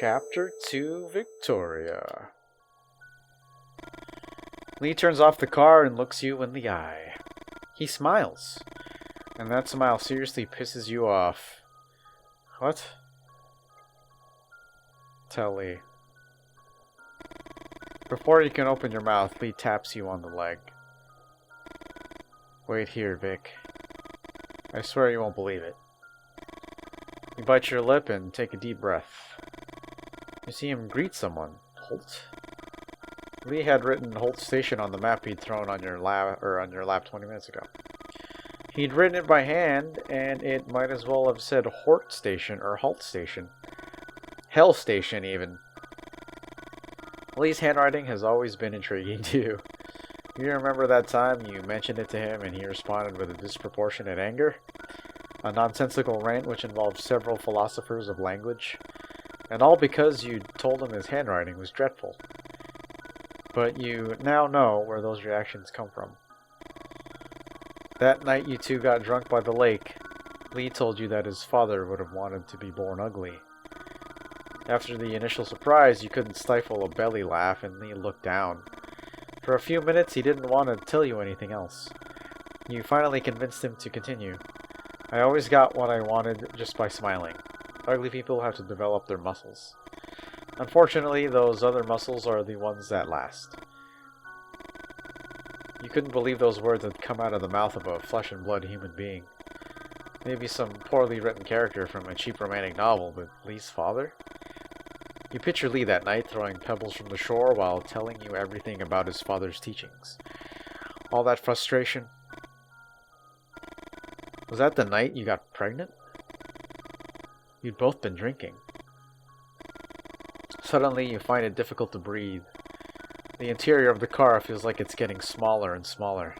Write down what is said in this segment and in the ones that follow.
Chapter 2, Victoria. Lee turns off the car and looks you in the eye. He smiles, and that smile seriously pisses you off. What? Tell Lee. Before you can open your mouth, Lee taps you on the leg. Wait here, Vic. I swear you won't believe it. You bite your lip and take a deep breath. You see him greet someone. Holt? Lee had written Holt Station on the map he'd thrown on your lap 20 minutes ago. He'd written it by hand, and it might as well have said Hort Station or Halt Station. Hell Station, even. Lee's handwriting has always been intriguing to you. You remember that time you mentioned it to him and he responded with a disproportionate anger? A nonsensical rant which involved several philosophers of language? And all because you told him his handwriting was dreadful. But you now know where those reactions come from. That night you two got drunk by the lake, Lee told you that his father would have wanted to be born ugly. After the initial surprise, you couldn't stifle a belly laugh, and Lee looked down. For a few minutes, he didn't want to tell you anything else. You finally convinced him to continue. I always got what I wanted just by smiling. Ugly people have to develop their muscles. Unfortunately, those other muscles are the ones that last. You couldn't believe those words had come out of the mouth of a flesh and blood human being. Maybe some poorly written character from a cheap romantic novel, but Lee's father? You picture Lee that night throwing pebbles from the shore while telling you everything about his father's teachings. All that frustration. Was that the night you got pregnant? You'd both been drinking. Suddenly, you find it difficult to breathe. The interior of the car feels like it's getting smaller and smaller.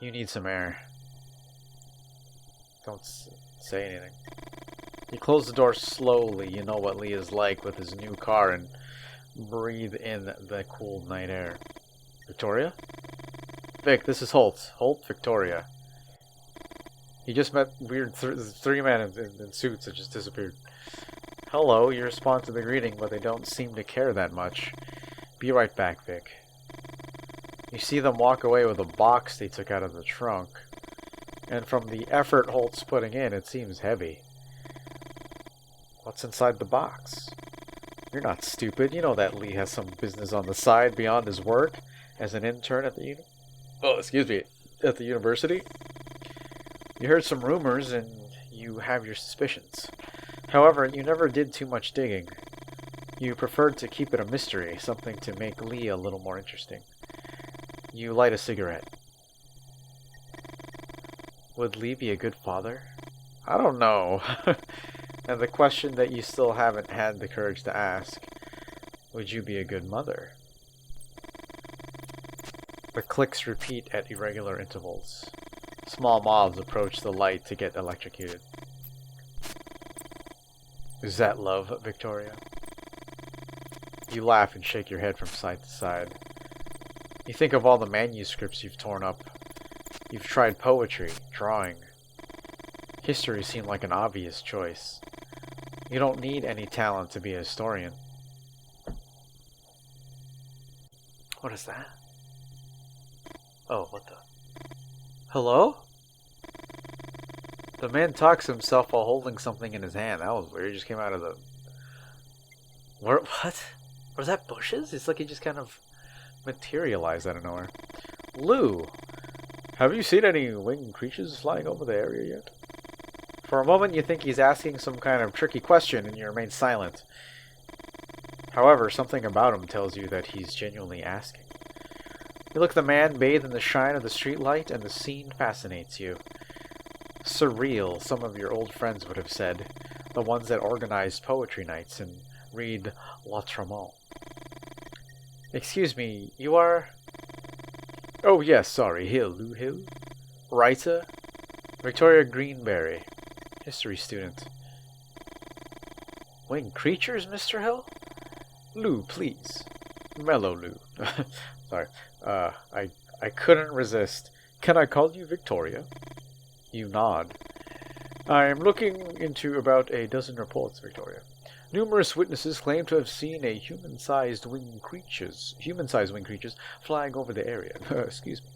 You need some air. Don't say anything. You close the door slowly. You know what Lee is like with his new car, and breathe in the cool night air. Victoria? Vic, this is Holt. Holt, Victoria. He just met weird three men in suits that just disappeared. Hello, you respond to the greeting, but they don't seem to care that much. Be right back, Vic. You see them walk away with a box they took out of the trunk. And from the effort Holt's putting in, it seems heavy. What's inside the box? You're not stupid. You know that Lee has some business on the side beyond his work as an intern at the at the university. You heard some rumors and you have your suspicions. However, you never did too much digging. You preferred to keep it a mystery, something to make Lee a little more interesting. You light a cigarette. Would Lee be a good father? I don't know. And the question that you still haven't had the courage to ask, would you be a good mother? The clicks repeat at irregular intervals. Small moths approach the light to get electrocuted. Is that love, Victoria? You laugh and shake your head from side to side. You think of all the manuscripts you've torn up. You've tried poetry, drawing. History seemed like an obvious choice. You don't need any talent to be a historian. What is that? Oh, what the... Hello? The man talks to himself while holding something in his hand. That was weird. He just came out of the... What? Was that bushes? It's like he just kind of materialized out of nowhere. Lou, have you seen any winged creatures flying over the area yet? For a moment you think he's asking some kind of tricky question and you remain silent. However, something about him tells you that he's genuinely asking. You look at the man bathed in the shine of the streetlight and the scene fascinates you. Surreal, some of your old friends would have said. The ones that organized poetry nights and read L'Autrement. Excuse me, you are... Oh yes, sorry, Lou Hill. Writer? Victoria Greenberry. History student. Winged creatures, Mr. Hill? Lou, please. Mellow Lou. Sorry. I couldn't resist. Can I call you Victoria? You nod. I am looking into about a dozen reports, Victoria. Numerous witnesses claim to have seen a human-sized winged creatures flying over the area. Excuse me.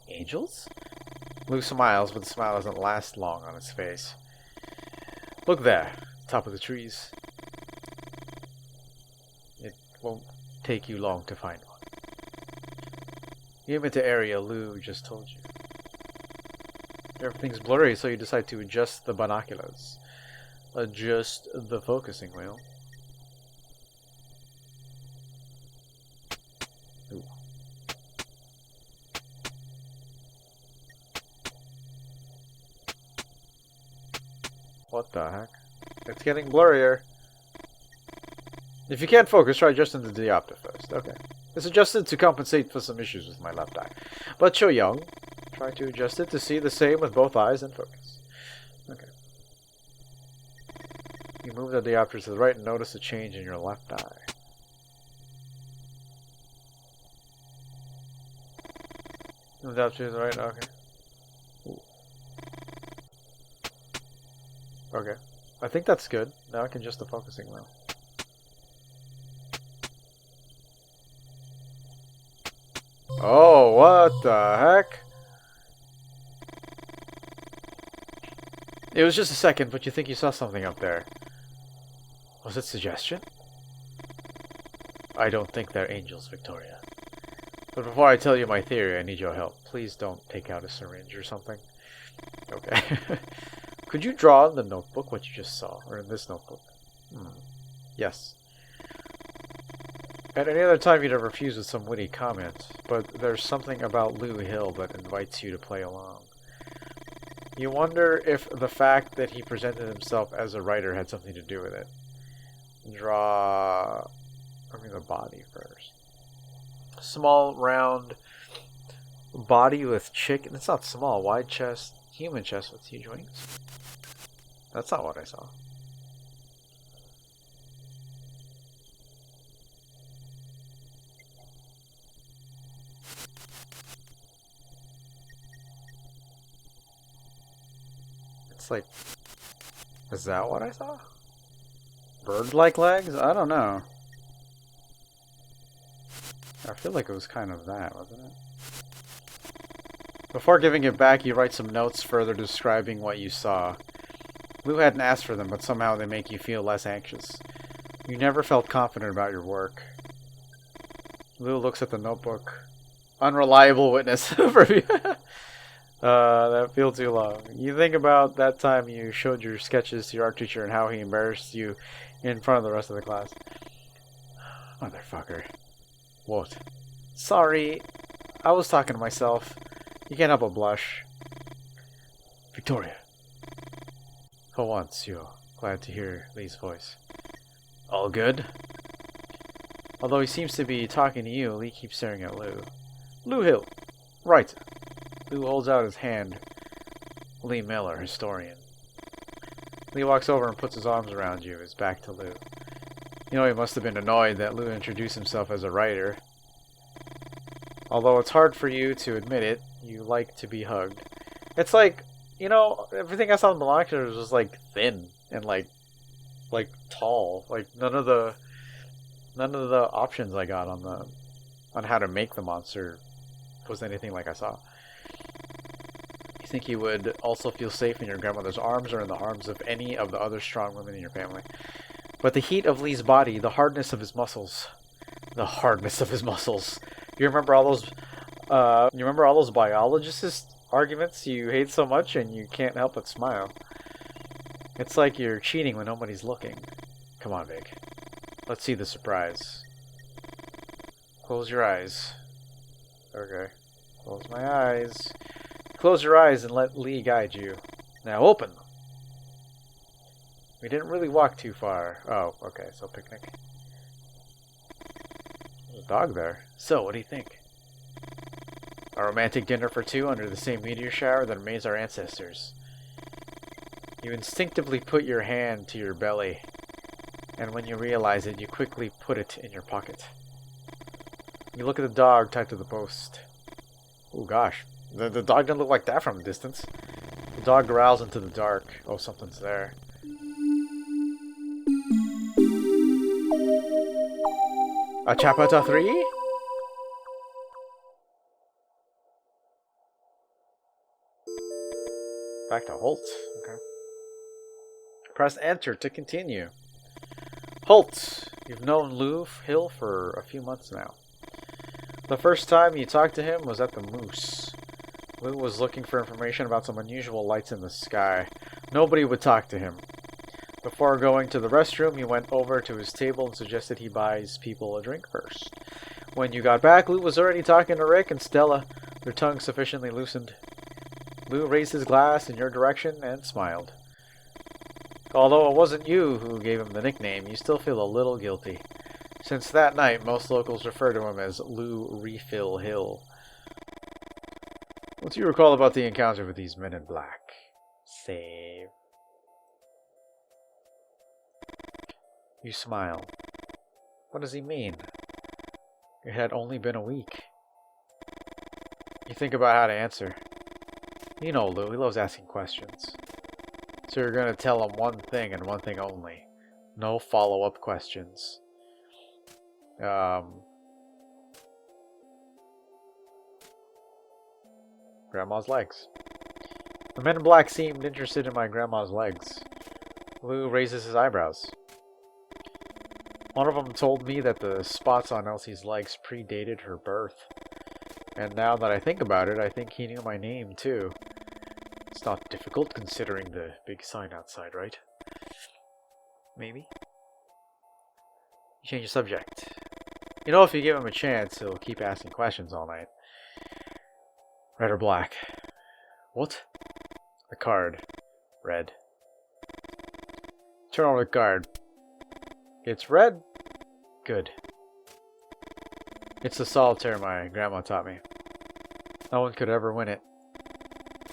Angels? Lou smiles, but the smile doesn't last long on his face. Look there, top of the trees. It won't take you long to find one. You aim into area Lou just told you. Everything's blurry, so you decide to adjust the binoculars. Adjust the focusing wheel. Ooh. What the heck? It's getting blurrier. If you can't focus, try adjusting the diopter first. Okay. It's adjusted to compensate for some issues with my left eye. But you're young. Try to adjust it to see the same with both eyes and focus. Okay. You move the diopter to the right and notice a change in your left eye. Move the diopter to the right, okay. Ooh. Okay. I think that's good. Now I can adjust the focusing wheel. Oh, what the heck? It was just a second, but you think you saw something up there. Was it suggestion? I don't think they're angels, Victoria. But before I tell you my theory, I need your help. Please don't take out a syringe or something. Okay. Could you draw in the notebook what you just saw? Or in this notebook? Yes. At any other time you'd have refused with some witty comment, but there's something about Lou Hill that invites you to play along. You wonder if the fact that he presented himself as a writer had something to do with it. Draw... the body first. Small, round body with chicken. It's not small. Wide chest. Human chest with huge wings. That's not what I saw. It's like... Is that what I saw? Bird-like legs? I don't know. I feel like it was kind of that, wasn't it? Before giving it back, you write some notes further describing what you saw. Lou hadn't asked for them, but somehow they make you feel less anxious. You never felt confident about your work. Lou looks at the notebook. Unreliable witness. That feels too long. You think about that time you showed your sketches to your art teacher and how he embarrassed you in front of the rest of the class. Motherfucker. What? Sorry. I was talking to myself. You can't help but blush. Victoria. For once, you're glad to hear Lee's voice. All good? Although he seems to be talking to you, Lee keeps staring at Lou. Lou Hill. Right. Lou holds out his hand. Lee Miller, historian. Lee walks over and puts his arms around you, his back to Lou. You know, he must have been annoyed that Lou introduced himself as a writer. Although it's hard for you to admit it, you like to be hugged. It's like, you know, everything I saw in the binoculars was like thin and like tall. Like none of the options I got on how to make the monster was anything like I saw. You think you would also feel safe in your grandmother's arms or in the arms of any of the other strong women in your family. But the heat of Lee's body, the hardness of his muscles. You remember all those biologist arguments you hate so much and you can't help but smile. It's like you're cheating when nobody's looking. Come on, Vic. Let's see the surprise. Close your eyes. Okay. Close my eyes. Close your eyes and let Lee guide you. Now open them. We didn't really walk too far. Oh, okay, so picnic. There's a dog there. So, what do you think? A romantic dinner for two under the same meteor shower that amazed our ancestors. You instinctively put your hand to your belly, and when you realize it, you quickly put it in your pocket. You look at the dog tied to the post. Oh gosh, the dog doesn't look like that from a distance. The dog growls into the dark. Oh, something's there. A chapter 3? Back to Holt. Okay. Press enter to continue. Holt, you've known Lou Hill for a few months now. The first time you talked to him was at the Moose. Lou was looking for information about some unusual lights in the sky. Nobody would talk to him. Before going to the restroom, he went over to his table and suggested he buys people a drink first. When you got back, Lou was already talking to Rick and Stella, their tongues sufficiently loosened. Lou raised his glass in your direction and smiled. Although it wasn't you who gave him the nickname, you still feel a little guilty. Since that night, most locals refer to him as Lou Refill Hill. What do you recall about the encounter with these men in black? Save. You smile. What does he mean? It had only been a week. You think about how to answer. You know Lou, he loves asking questions. So you're going to tell him one thing and one thing only. No follow-up questions. Grandma's legs. The men in black seemed interested in my grandma's legs. Lou raises his eyebrows. One of them told me that the spots on Elsie's legs predated her birth. And now that I think about it, I think he knew my name too. It's not difficult considering the big sign outside, right? Maybe? You change the subject. You know, if you give him a chance, he'll keep asking questions all night. Red or black? What? The card. Red. Turn over the card. It's red? Good. It's the solitaire my grandma taught me. No one could ever win it.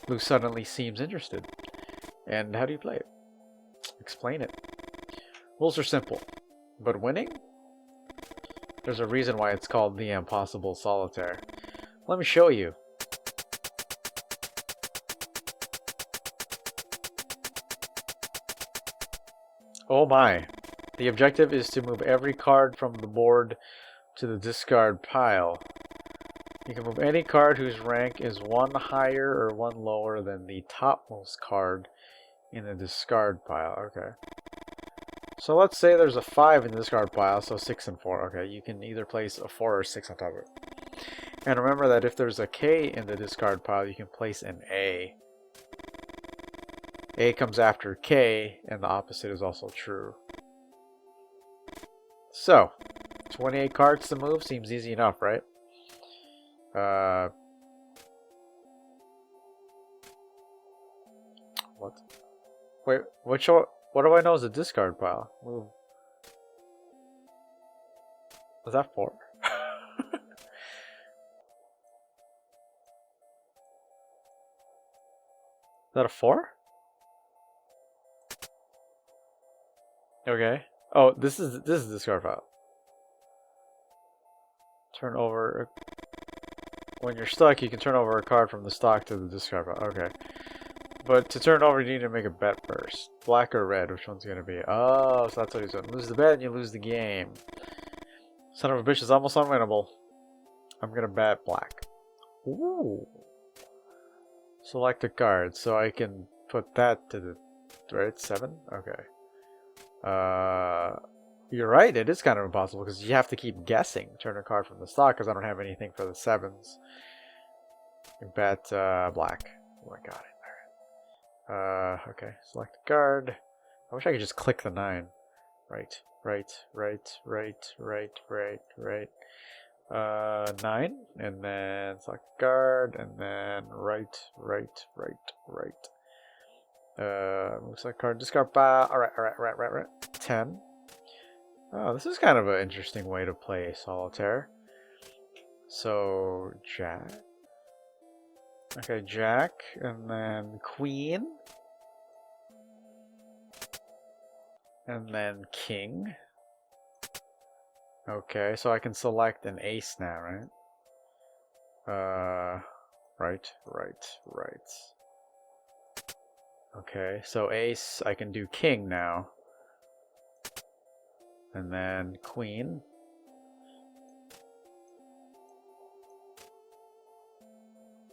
Lou suddenly seems interested. And how do you play it? Explain it. Rules are simple. But winning? There's a reason why it's called the Impossible Solitaire. Let me show you. Oh my. The objective is to move every card from the board to the discard pile. You can move any card whose rank is one higher or one lower than the topmost card in the discard pile. Okay. So let's say there's a 5 in the discard pile, so 6 and 4. Okay, you can either place a 4 or 6 on top of it. And remember that if there's a K in the discard pile, you can place an A. A comes after K, and the opposite is also true. So, 28 cards to move seems easy enough, right? What? Wait, what do I know is a discard pile? Move. Was that 4? Is that a 4? Okay. Oh, this is discard pile. Turn over. When you're stuck, you can turn over a card from the stock to the discard pile. Okay. But to turn over, you need to make a bet first. Black or red? Which one's gonna be? Oh, so that's what he's doing. Lose the bet and you lose the game. Son of a bitch is almost unwinnable. I'm gonna bet black. Ooh. Select a card, so I can put that to the right 7. Okay. You're right. It is kind of impossible because you have to keep guessing. Turn a card from the stock because I don't have anything for the 7s. Bet black. Oh, I got it. Okay. Select a card. I wish I could just click the 9. Right. 9, and then select a card, and then right. Select card, discard pile. Alright. 10. Oh, this is kind of an interesting way to play solitaire. So, Jack. Okay, Jack, and then Queen. And then King. Okay, so I can select an ace now, right? Right. Okay, so ace, I can do king now. And then queen.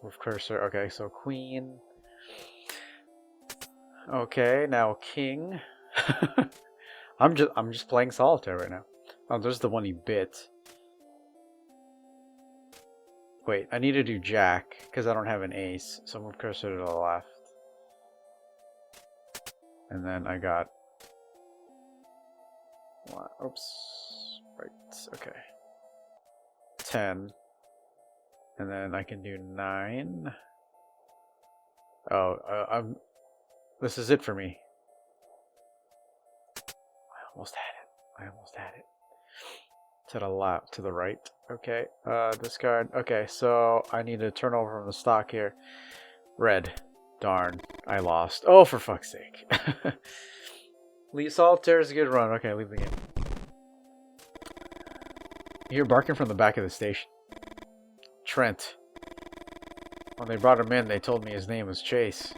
Move cursor. Okay, so queen. Okay, now king. I'm just playing solitaire right now. Oh, there's the one he bit. Wait, I need to do jack because I don't have an ace. So move cursor to the left. And then I got one. Oops. Right. Okay. 10. And then I can do 9. Oh, this is it for me. I almost had it. To the left, to the right. Okay. Discard. Okay, so I need to turn over from the stock here. Red. Darn. I lost. Oh, for fuck's sake. Leave Solitaire is a good run. Okay, leave the game. You hear barking from the back of the station. Trent. When they brought him in, they told me his name was Chase.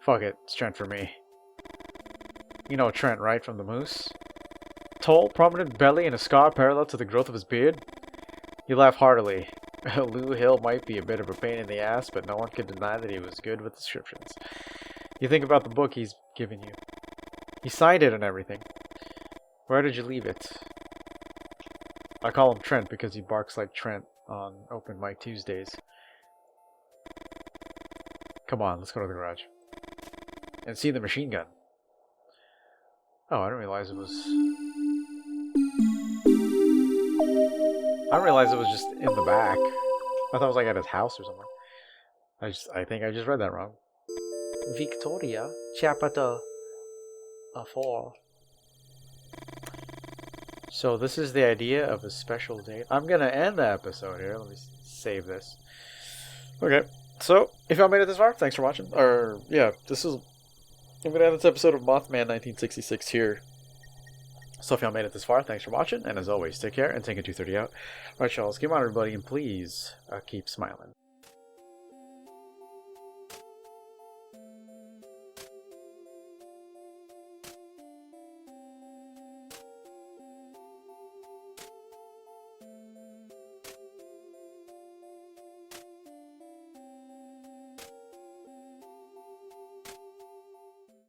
Fuck it, it's Trent for me. You know Trent, right, from the Moose? Tall, prominent belly and a scar parallel to the growth of his beard? You laugh heartily. Lou Hill might be a bit of a pain in the ass, but no one can deny that he was good with descriptions. You think about the book he's given you. He signed it and everything. Where did you leave it? I call him Trent because he barks like Trent on Open Mic Tuesdays. Come on, let's go to the garage. And see the machine gun. Oh, I didn't realize it was... I didn't realize it was just in the back. I thought it was like at his house or something. I think I just read that wrong. Victoria, chapter 4. So this is the idea of a special date. I'm gonna end the episode here. Let me save this. Okay, so if y'all made it this far, thanks for watching. Or yeah, I'm gonna end this episode of Mothman 1966 here. So if y'all made it this far, thanks for watching, and as always, take care and take a 230 out. Alright, y'all, let's game on everybody, and please keep smiling.